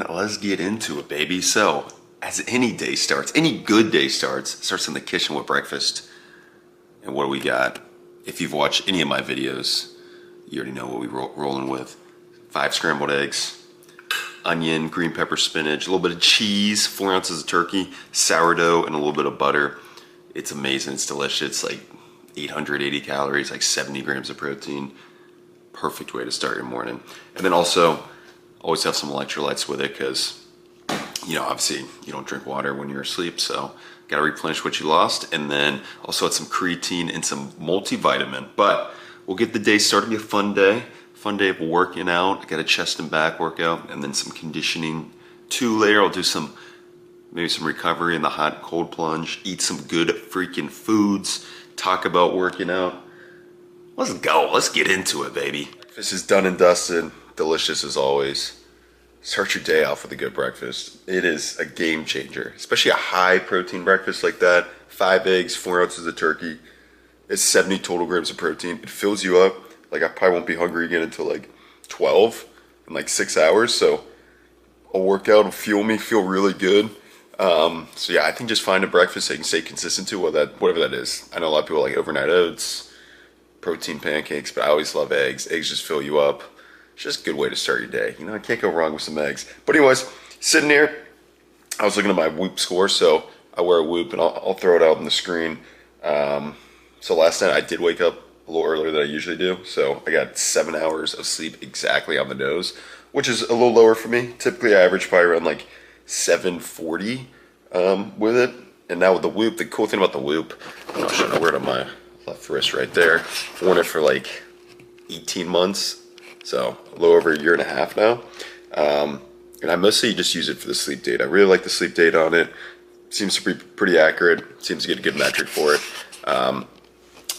and let's get into it, baby. So, as any day starts, any good day starts, it starts in the kitchen with breakfast. And what do we got? If you've watched any of my videos, you already know what we're rolling with. 5 scrambled eggs, onion, green pepper, spinach, a little bit of cheese, 4 ounces of turkey, sourdough, and a little bit of butter. It's amazing, it's delicious. It's like 880 calories, like 70 grams of protein. Perfect way to start your morning. And then also, always have some electrolytes with it because, you know, obviously you don't drink water when you're asleep, so gotta replenish what you lost. And then also had some creatine and some multivitamin. But we'll get the day started, be a fun day. Fun day of working out. I got a chest and back workout and then some conditioning 2 layer. I'll do maybe some recovery in the hot and cold plunge, eat some good freaking foods, talk about working out. Let's go, let's get into it, baby. This is done and dusted, delicious as always. Start your day off with a good breakfast. It is a game changer, especially a high protein breakfast like that. 5 eggs, 4 ounces of turkey. It's 70 total grams of protein. It fills you up. Like I probably won't be hungry again until like 12 in like 6 hours. So a workout will fuel me, feel really good. So yeah, I think just find a breakfast that you can stay consistent to, whatever that is. I know a lot of people like overnight oats, protein pancakes, but I always love eggs. Eggs just fill you up. It's just a good way to start your day. You know, I can't go wrong with some eggs. But anyways, sitting here, I was looking at my Whoop score. So I wear a Whoop and I'll throw it out on the screen. So last night I did wake up a little earlier than I usually do. So I got 7 hours of sleep exactly on the nose, which is a little lower for me. Typically I average probably around like 740 with it. And now with the Whoop, the cool thing about the Whoop, I'll show you, I wear it on my left wrist right there. I've worn it for like 18 months. So a little over 1.5 years now. And I mostly just use it for the sleep data. I really like the sleep data on it. Seems to be pretty accurate. Seems to get a good metric for it.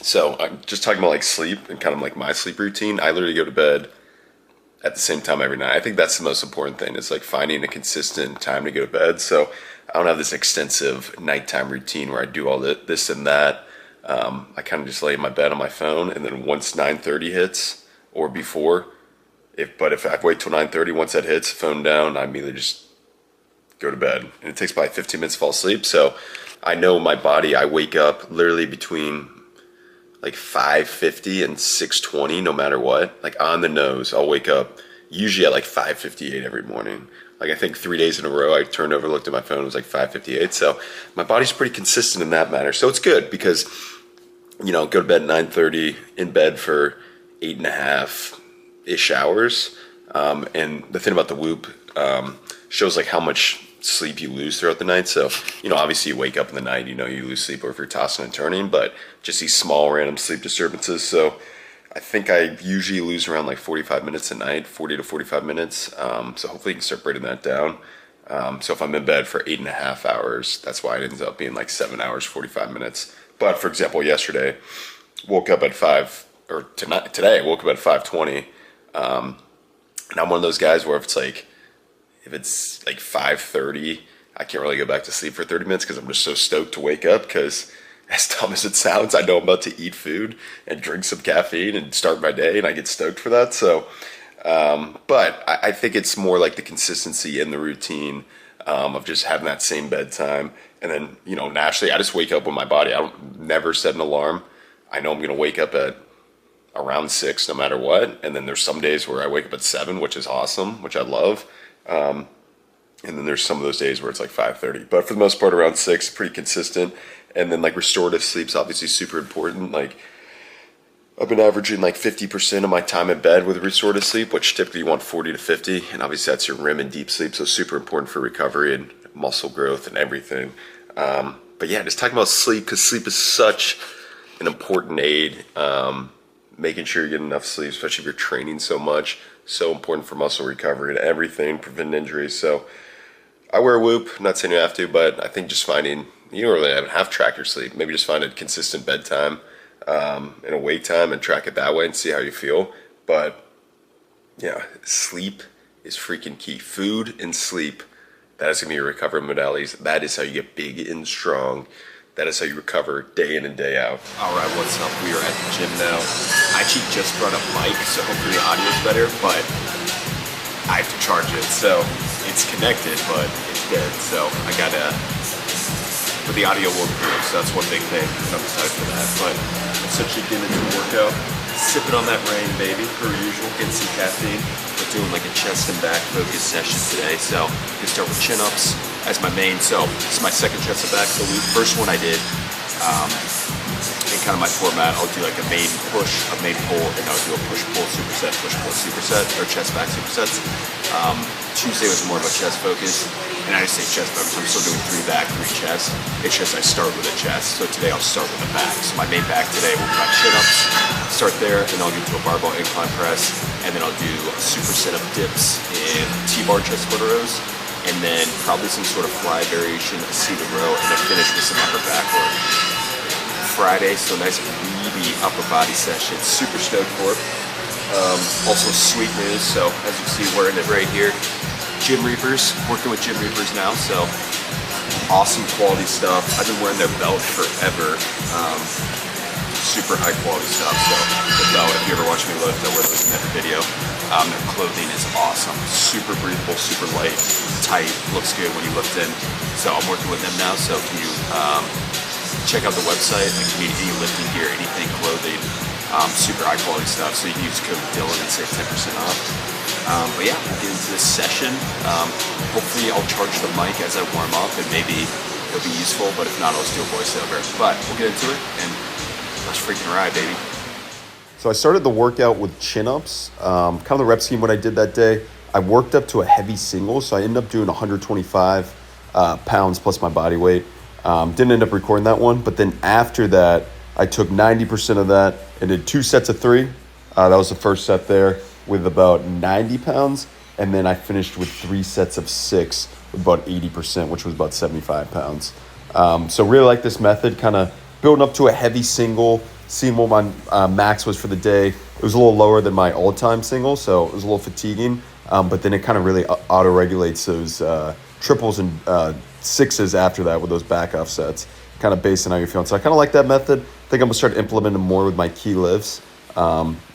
So I'm just talking about like sleep and kind of like my sleep routine. I literally go to bed at the same time every night. I think that's the most important thing. It's like finding a consistent time to go to bed. So I don't have this extensive nighttime routine where I do all this and that. I kind of just lay in my bed on my phone, and then once 9:30 hits or before, if I wait till 9:30, once that hits, phone down, I immediately just go to bed. And it takes probably 15 minutes to fall asleep. So I know my body, I wake up literally between like 5:50 and 6:20 no matter what. Like on the nose, I'll wake up usually at like 5:58 every morning. Like I think 3 days in a row I turned over, looked at my phone, it was like 5:58. So my body's pretty consistent in that matter. So it's good because, you know, go to bed at 9:30, in bed for 8.5-ish hours. And the thing about the Whoop shows like how much sleep you lose throughout the night. So, you know, obviously you wake up in the night, you know, you lose sleep or if you're tossing and turning, but just these small random sleep disturbances. So I think I usually lose around like 45 minutes a night, 40 to 45 minutes. So hopefully you can start breaking that down. So if I'm in bed for 8.5 hours, that's why it ends up being like 7 hours, 45 minutes. But for example, yesterday, woke up at today I woke up at 5:20. And I'm one of those guys where if it's like 5:30, I can't really go back to sleep for 30 minutes because I'm just so stoked to wake up because as dumb as it sounds, I know I'm about to eat food and drink some caffeine and start my day and I get stoked for that. So, but I think it's more like the consistency in the routine of just having that same bedtime. And then, you know, naturally I just wake up with my body. I don't never set an alarm. I know I'm going to wake up at around 6 no matter what. And then there's some days where I wake up at 7, which is awesome, which I love. And then there's some of those days where it's like 5:30, but for the most part around 6, pretty consistent. And then like restorative sleep's obviously super important. Like I've been averaging like 50% of my time in bed with restorative sleep, which typically you want 40 to 50. And obviously that's your REM and deep sleep. So super important for recovery and muscle growth and everything. But yeah, just talking about sleep because sleep is such an important aid. Making sure you get enough sleep, especially if you're training so much. So important for muscle recovery and everything, prevent injuries. So I wear a Whoop, I'm not saying you have to, but I think just finding, you don't really have to track your sleep. Maybe just find a consistent bedtime and a wake time and track it that way and see how you feel. But yeah, sleep is freaking key. Food and sleep, that is going to be your recovery modalities. That is how you get big and strong. That is how you recover day in and day out. All right, what's up? We are at the gym now. I actually just brought a mic, so hopefully the audio is better, but I have to charge it. So it's connected, but it's dead. So I gotta, but the audio will improve. So that's one big thing. I'm excited for that. But essentially getting into the workout, sipping on that rain, baby, per usual, getting some caffeine. We're doing like a chest and back focus session today. So I'm gonna start with chin-ups as my main. So this is my second chest and back of the week. First one I did, in kind of my format, I'll do like a main push, a main pull, and I'll do a push-pull superset, push-pull superset, or chest-back supersets. Tuesday was more of a chest focus, and I just say chest focus. I'm still doing 3 back, 3 chest. It's just I start with a chest, so today I'll start with the back. So my main back today will be my chin-ups, start there, and then I'll get to a barbell incline press, and then I'll do a superset of dips in T-bar chest quarter rows, and then probably some sort of fly variation, a seated row, and then finish with some upper back work. Friday, so nice weedy upper body session. Super stoked for it. Also sweet news, so as you see, wearing it right here. GYMREAPERS, working with GYMREAPERS now, so awesome quality stuff. I've been wearing their belt forever. Super high quality stuff, so the belt, if you ever watch me lift, I wear those in every video. Their clothing is awesome. Super breathable, super light, tight, looks good when you lift in. So I'm working with them now, so can you check out the website, like any lifting gear, anything, clothing, super high quality stuff. So you can use code Dylan and save 10% off. But yeah, we'll get into this session. Hopefully I'll charge the mic as I warm up and maybe it'll be useful, but if not, I'll just do a voiceover. But we'll get into it and let's freaking ride, baby. So I started the workout with chin-ups, kind of the rep scheme what I did that day. I worked up to a heavy single, so I ended up doing 125 pounds plus my body weight. Didn't end up recording that one, but then after that, I took 90% of that and did 2 sets of 3. That was the first set there with about 90 pounds. And then I finished with 3 sets of 6 with about 80%, which was about 75 pounds. So really like this method, kind of building up to a heavy single, seeing what my max was for the day. It was a little lower than my all-time single, so it was a little fatiguing. But then it kind of really auto-regulates those triples and 6s after that with those back off sets, kind of based on how you're feeling. So I kind of like that method. I think I'm gonna start implementing more with my key lifts.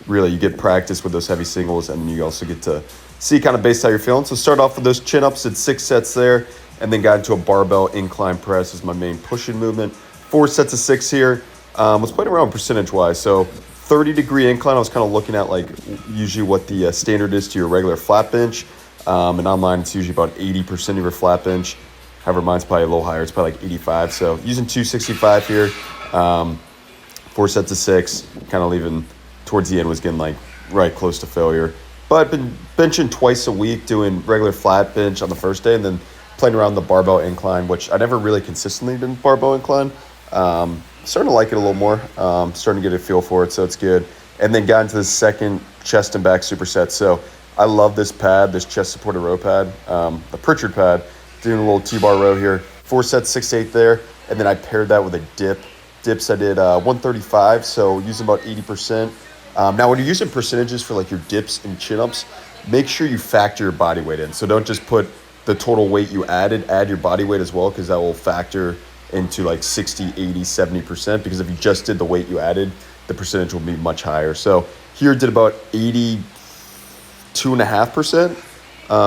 Really, you get practice with those heavy singles, and you also get to see kind of based how you're feeling. So start off with those chin-ups at 6 sets there, and then got into a barbell incline press as my main pushing movement. 4 sets of 6 here. Was playing around percentage-wise. So 30-degree incline, I was kind of looking at like usually what the standard is to your regular flat bench. And online, it's usually about 80% of your flat bench. However, mine's probably a little higher. It's probably like 85. So using 265 here, 4 sets of 6, kind of leaving towards the end was getting like right close to failure. But I've been benching twice a week, doing regular flat bench on the first day, and then playing around the barbell incline, which I never really consistently did barbell incline. Starting to like it a little more. Starting to get a feel for it, so it's good. And then got into the second chest and back superset. So I love this pad, this chest supported row pad, the Pritchard pad. Doing a little T-bar row here, 4 sets, 6 to 8 there, and then I paired that with a dip. Dips I did 135, so using about 80%. Now when you're using percentages for like your dips and chin-ups, make sure you factor your body weight in. So don't just put the total weight you added, add your body weight as well, because that will factor into like 60, 80, 70%, because if you just did the weight you added, the percentage will be much higher. So here did about 82.5%.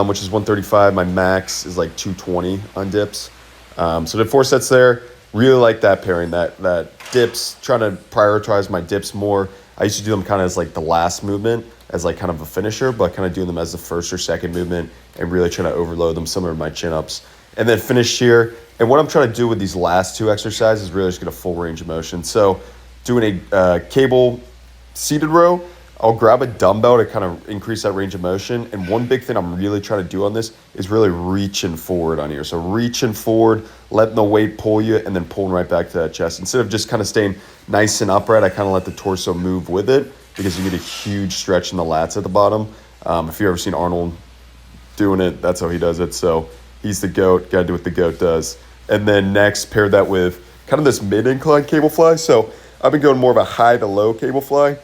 Which is 135. My max is like 220 on dips. So did 4 sets there. Really like that pairing, that dips, trying to prioritize my dips more. I used to do them kind of as like the last movement, as like kind of a finisher, but kind of doing them as the first or second movement and really trying to overload them, similar to my chin-ups. And then finish here. And what I'm trying to do with these last 2 exercises is really just get a full range of motion. So doing a cable seated row, I'll grab a dumbbell to kind of increase that range of motion. And one big thing I'm really trying to do on this is really reaching forward on here. So reaching forward, letting the weight pull you, and then pulling right back to that chest. Instead of just kind of staying nice and upright, I kind of let the torso move with it, because you get a huge stretch in the lats at the bottom. If you've ever seen Arnold doing it, that's how he does it. So he's the GOAT, got to do what the GOAT does. And then next, pair that with kind of this mid-incline cable fly. So I've been going more of a high to low cable fly.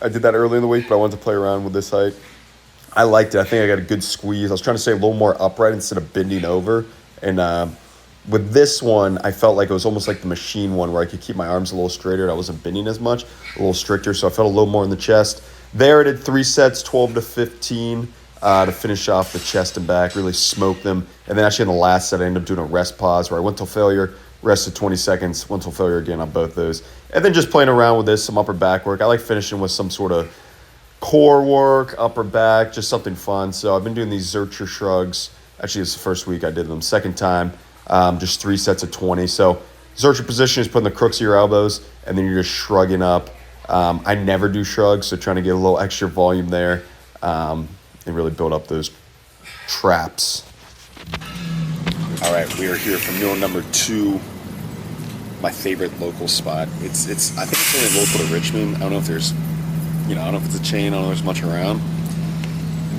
I did that early in the week, but I wanted to play around with this height. I liked it. I think I got a good squeeze. I was trying to stay a little more upright instead of bending over. And with this one, I felt like it was almost like the machine one, where I could keep my arms a little straighter and I wasn't bending as much, a little stricter. So I felt a little more in the chest. There I did 3 sets, 12 to 15. to finish off the chest and back, really smoke them. And then actually in the last set, I ended up doing a rest pause where I went till failure, rested 20 seconds, went till failure again on both those. And then just playing around with this, some upper back work. I like finishing with some sort of core work, upper back, just something fun. So I've been doing these Zercher shrugs. Actually, it's the first week I did them. Second time, just 3 sets of 20. So Zercher position is putting the crooks of your elbows, and then you're just shrugging up. I never do shrugs, so trying to get a little extra volume there and really build up those traps. All right, we are here for meal number 2. My favorite local spot. It's I think it's only local to Richmond. I don't know if there's, I don't know if it's a chain. I don't know if there's much around.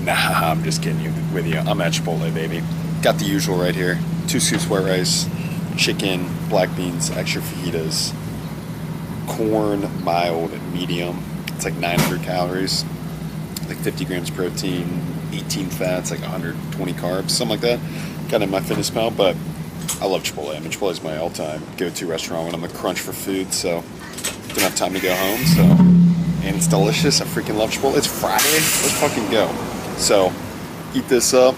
Nah, I'm just kidding with you. I'm at Chipotle, baby. Got the usual right here. 2 scoops white rice, chicken, black beans, extra fajitas, corn, mild, medium. It's like 900 calories, like 50 grams protein, 18 fats, like 120 carbs, something like that. Got in my fitness pal, but I love Chipotle. I mean, Chipotle is my all-time go-to restaurant when I'm a crunch for food, so don't have time to go home, so, and it's delicious. I freaking love Chipotle. It's Friday. Let's fucking go. So, eat this up.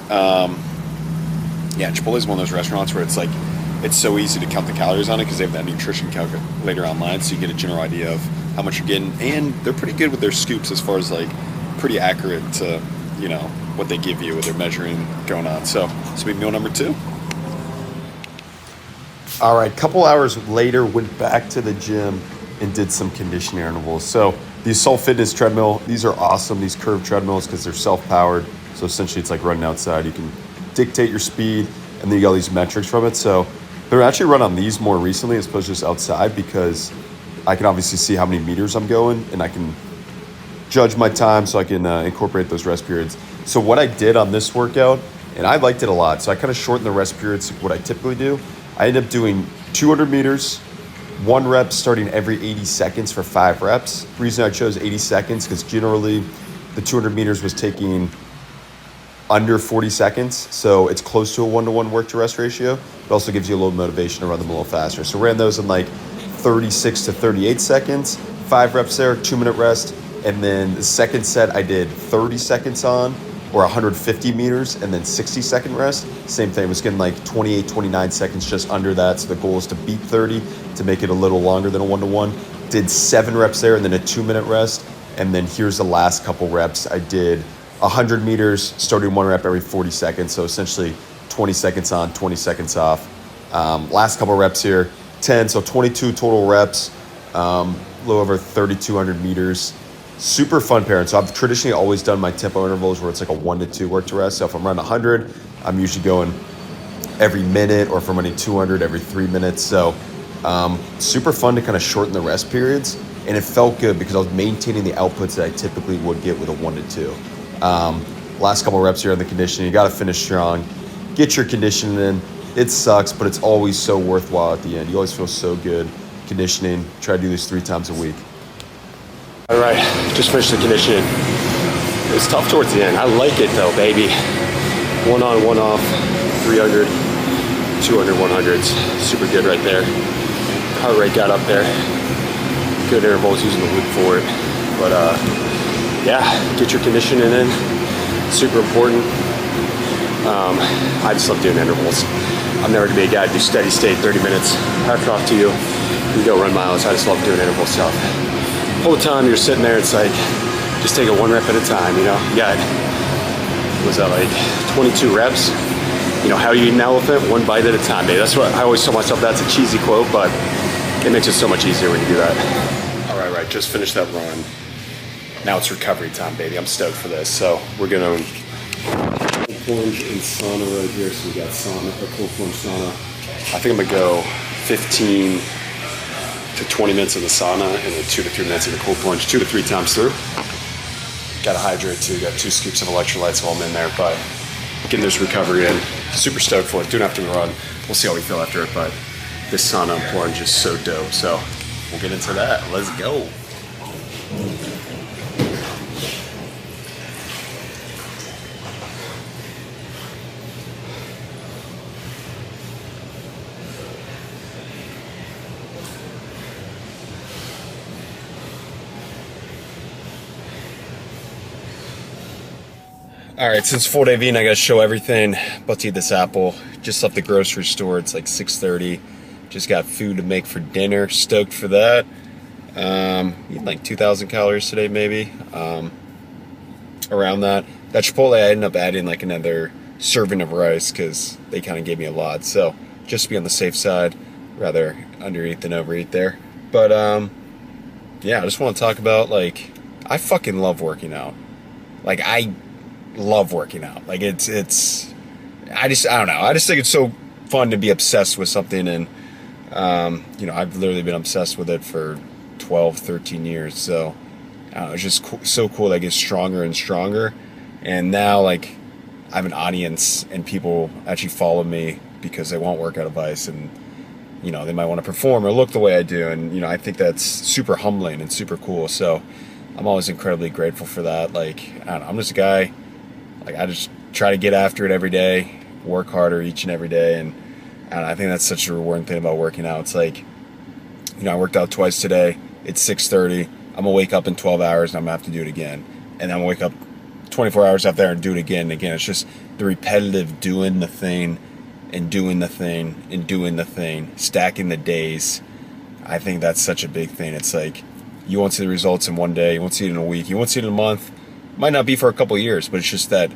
Yeah, Chipotle is one of those restaurants where it's like, it's so easy to count the calories on it because they have that nutrition calculator online, so you get a general idea of how much you're getting, and they're pretty good with their scoops as far as like pretty accurate to, what they give you with their measuring going on. So, this will be meal number 2. All right, couple hours later, went back to the gym and did some conditioning intervals. So the Assault Fitness treadmill, these are awesome, these curved treadmills, because they're self-powered. So essentially it's like running outside. You can dictate your speed, and then you got all these metrics from it. So they're actually run on these more recently as opposed to just outside, because I can obviously see how many meters I'm going, and I can judge my time so I can incorporate those rest periods. So what I did on this workout, and I liked it a lot, so I kind of shortened the rest periods to what I typically do. I ended up doing 200 meters, 1 rep starting every 80 seconds for 5 reps. The reason I chose 80 seconds, because generally the 200 meters was taking under 40 seconds, so it's close to a 1-to-1 work to rest ratio. It also gives you a little motivation to run them a little faster. So ran those in like 36 to 38 seconds, 5 reps there, 2-minute rest. And then the second set I did 30 seconds on, or 150 meters, and then 60-second rest. Same thing, was getting like 28, 29 seconds just under that. So the goal is to beat 30 to make it a little longer than a 1-to-1. Did 7 reps there and then a 2-minute rest. And then here's the last couple reps. I did 100 meters, starting 1 rep every 40 seconds. So essentially 20 seconds on, 20 seconds off. Last couple reps here, 10, so 22 total reps, a little over 3,200 meters. Super fun pairing. So I've traditionally always done my tempo intervals where it's like a 1 to 2 work to rest. So if I'm running 100, I'm usually going every minute, or if I'm running 200, every 3 minutes. So super fun to kind of shorten the rest periods. And it felt good because I was maintaining the outputs that I typically would get with a 1 to 2. Last couple reps here on the conditioning. You got to finish strong. Get your conditioning in. It sucks, but it's always so worthwhile at the end. You always feel so good conditioning. Try to do this 3 times a week. All right, just finished the conditioning. It was tough towards the end. I like it though, baby. 1 on, 1 off, 300, 200, 100s. Super good right there. Heart rate got up there. Good intervals, using the loop for it. But yeah, get your conditioning in. Super important. I just love doing intervals. I'm never gonna be a guy to do steady state 30 minutes. Hats off to you. You go run miles. I just love doing interval stuff. Whole time you're sitting there, it's like, just take it 1 rep at a time, You got, was that like 22 reps? How do you eat an elephant? 1 bite at a time, baby. That's what I always tell myself. That's a cheesy quote, but it makes it so much easier when you do that. All right, just finished that run. Now it's recovery time, baby. I'm stoked for this. So we're gonna plunge and sauna right here. So we got a cold plunge sauna. I think I'm gonna go 15 to 20 minutes in the sauna and then 2 to 3 minutes in the cold plunge, 2 to 3 times through. Got to hydrate too. Got 2 scoops of electrolytes while I'm in there, but getting this recovery in. Super stoked for it. Doing after the run. We'll see how we feel after it, but this sauna and plunge is so dope. So we'll get into that. Let's go. Alright, since full day eating, I gotta show everything. About to eat this apple. Just left the grocery store. It's like 6:30. Just got food to make for dinner. Stoked for that. Eating like 2,000 calories today, maybe. Around that. That Chipotle, I ended up adding like another serving of rice because they kind of gave me a lot. So just to be on the safe side, rather undereat than overeat there. But yeah, I just want to talk about, like, I fucking love working out. Like, I love working out. Like, I don't know. I just think it's so fun to be obsessed with something. And, you know, I've literally been obsessed with it for 12, 13 years. So, I don't know, it's just so cool that I get stronger and stronger. And now, like, I have an audience and people actually follow me because they want workout advice, and, you know, they might want to perform or look the way I do. And, you know, I think that's super humbling and super cool. So I'm always incredibly grateful for that. Like, I don't know, I'm just a guy, like, I just try to get after it every day, work harder each and every day. And I don't know, I think that's such a rewarding thing about working out. It's like, you know, I worked out twice today. It's 6:30. I'm gonna wake up in 12 hours and I'm gonna have to do it again. And I'm gonna wake up 24 hours out there and do it again and again. It's just the repetitive doing the thing and doing the thing and doing the thing, stacking the days. I think that's such a big thing. It's like, you won't see the results in one day, you won't see it in a week, you won't see it in a month. Might not be for a couple of years, but it's just that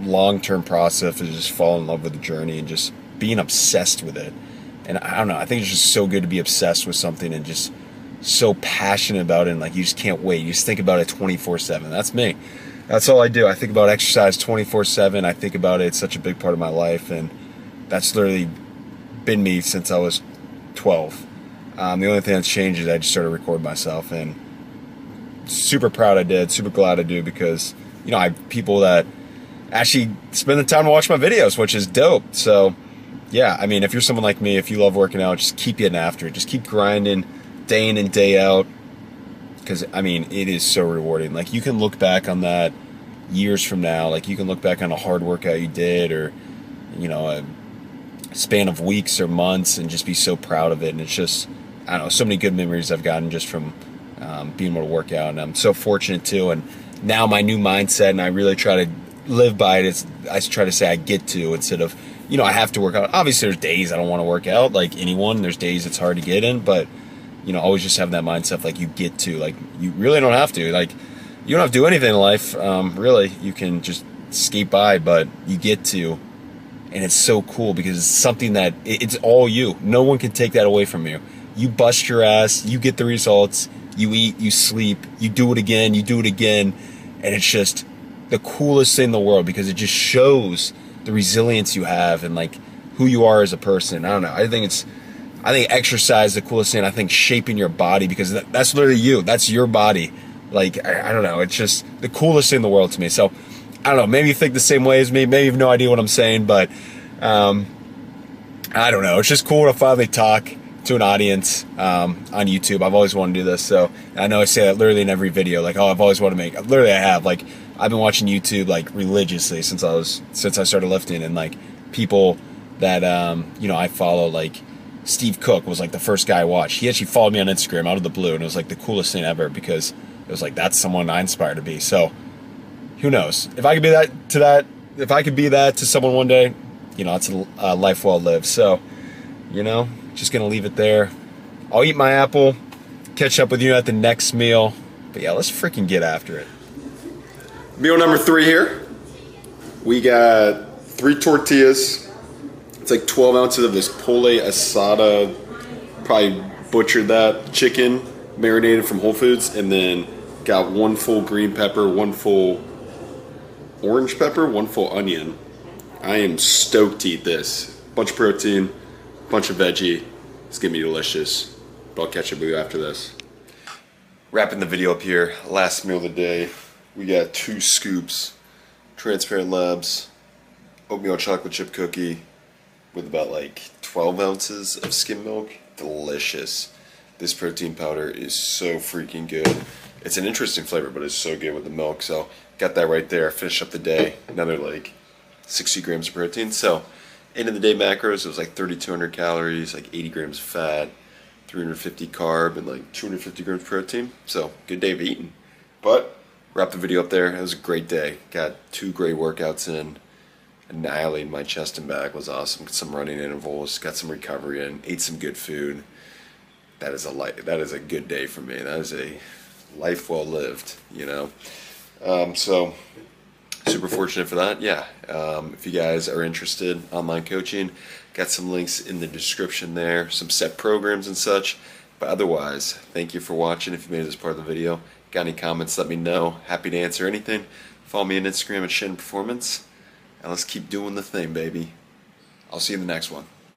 long-term process of just falling in love with the journey and just being obsessed with it. And I don't know, I think it's just so good to be obsessed with something and just so passionate about it, and like, you just can't wait. You just think about it 24/7. That's me. That's all I do. I think about exercise 24/7. I think about it. It's such a big part of my life, and that's literally been me since I was 12. The only thing that's changed is I just started recording myself, and super proud I did, super glad I do, because, you know, I have people that actually spend the time to watch my videos, which is dope. So yeah, I mean, if you're someone like me, if you love working out, just keep getting after it. Just keep grinding day in and day out, because, I mean, it is so rewarding. Like, you can look back on that years from now. Like, you can look back on a hard workout you did, or, you know, a span of weeks or months, and just be so proud of it. And it's just, I don't know, so many good memories I've gotten just from being able to work out. And I'm so fortunate too. And now my new mindset, and I really try to live by it, is I try to say I get to, instead of, you know, I have to work out. Obviously there's days I don't want to work out, like anyone. There's days it's hard to get in, but, you know, always just have that mindset, like, you get to, like, you really don't have to, like, you don't have to do anything in life, really. You can just skate by, but you get to. And it's so cool because it's something that it's all you. No one can take that away from you. You bust your ass, you get the results, you eat, you sleep, you do it again, and it's just the coolest thing in the world, because it just shows the resilience you have and, like, who you are as a person. I don't know. I think exercise is the coolest thing. I think shaping your body, because that's literally you. That's your body. Like, I don't know. It's just the coolest thing in the world to me. So, I don't know. Maybe you think the same way as me. Maybe you have no idea what I'm saying, but I don't know. It's just cool to finally talk to an audience on YouTube. I've always wanted to do this. So, I know I say that literally in every video. Like, oh, I've always wanted to make. Literally, I have. Like, I've been watching YouTube, like, religiously since I started lifting, and, like, people that you know, I follow, like Steve Cook was like the first guy I watched. He actually followed me on Instagram out of the blue, and it was like the coolest thing ever, because it was like, that's someone I inspire to be. So who knows? If I could be if I could be that to someone one day, you know, it's a life well lived. So, you know, just gonna leave it there. I'll eat my apple, catch up with you at the next meal. But yeah, let's freaking get after it. Meal number 3 here. We got 3 tortillas. It's like 12 ounces of this pole asada, probably butchered that, chicken, marinated from Whole Foods, and then got 1 full green pepper, 1 full orange pepper, 1 full onion. I am stoked to eat this. Bunch of protein, bunch of veggie. It's gonna be delicious. But I'll catch up with you after this. Wrapping the video up here, last meal of the day. We got 2 scoops, Transparent Labs, oatmeal chocolate chip cookie, with about like 12 ounces of skim milk. Delicious. This protein powder is so freaking good. It's an interesting flavor, but it's so good with the milk. So got that right there. Finish up the day. Another like 60 grams of protein. So end of the day macros, it was like 3,200 calories, like 80 grams of fat, 350 carb, and like 250 grams of protein. So good day of eating. But wrap the video up there. It was a great day. Got 2 great workouts in. Annihilated my chest and back. Was awesome. Got some running intervals. Got some recovery in. Ate some good food. That is a good day for me. That is a life well lived, you know. So super fortunate for that. Yeah. If you guys are interested, online coaching, got some links in the description there, some set programs and such. But otherwise, thank you for watching. If you made it this part of the video, got any comments, let me know. Happy to answer anything. Follow me on Instagram at Shin Performance. And let's keep doing the thing, baby. I'll see you in the next one.